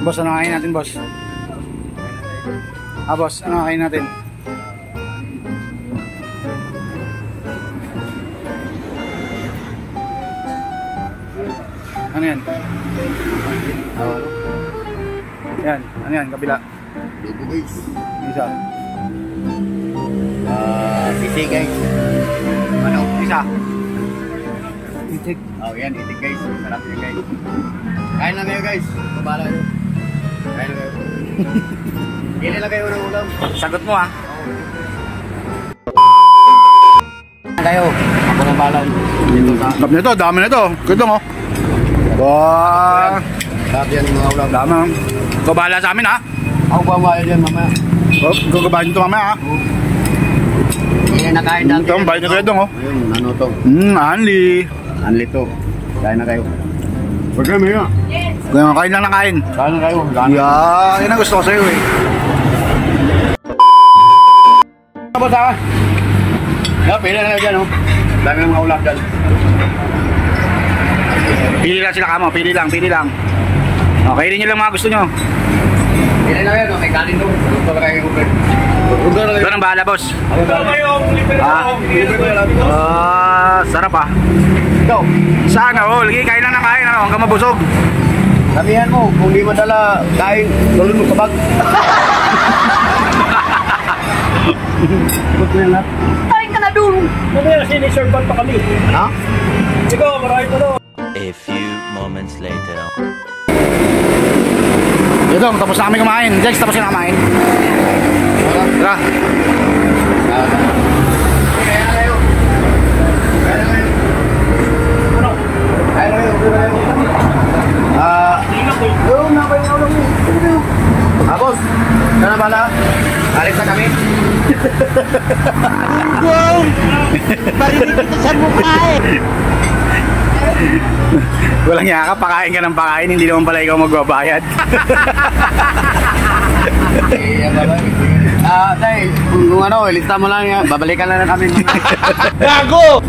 Boss, ano kain natin, boss? Boss, ano kain natin? Ano yan? Yan, ano yan, kabila? Lugo guys. Isa. Sisig guys. Ano? Isa. Itik. Oh yan, itik guys. Sarap yan guys. Kain lang kayo guys. Babala kayo. Kain lang kayo. Pili lang kayo ng ulam. Sagot mo, ha? Kayo. Ako na bahala. Dito sa... Sarap nito, dami nito. Ganda mo. Wow. Sarap yan mga ulam. Dami. Ikaw bahala sa amin, ha? Ako ba bayad yan mamaya? Oh, gagabahin nito mamaya, ha? Hindi na kain natin. Ito, bayad na kayo dong, oh. Ayun, ano to? Anli. Anli to. Kain na kayo. Huwag kayo mga. Kaya kain lang na kain. Kain na kayo. Yeah, yun ang gusto ko sa'yo, eh. Ano ba sa akin? Pili na kayo dyan, oh. Dami ng mga ulam dyan. Pili lang sila kamo, pili lang, pili lang. Okay, rin nyo lang mga gusto nyo. Pili na kayo, no? May kanin to. Gusto na kayo kumpre. Ito nang bahala, boss. Sarap, ah. Ikaw, Sana, oh, lagi kain lang na kain, ano, hanggang mabusog. sabihan mo, kung di madala kain, tulun mo kabag. Ba't mo yan lahat? Kain ka na dun! Mamaya siniservan pa kami. Ha? Ikaw, marami pa doon. A few moments later. Ito, tapos na kami kumain. Jex, tapos na kumain. Tara. Kaya na kayo. Kaya na kayo. Ano? Kaya na kayo. Doon na kayo ulam mo. Boss, sana bala. Alis na kami. Wow! Barinig kita sa mukha eh! Walang yaka, pakain ka ng pakain, hindi naman pala ikaw magbabayad. Tay, kung ano, ilista mo lang yan. Babalikan lang na kami. Gago!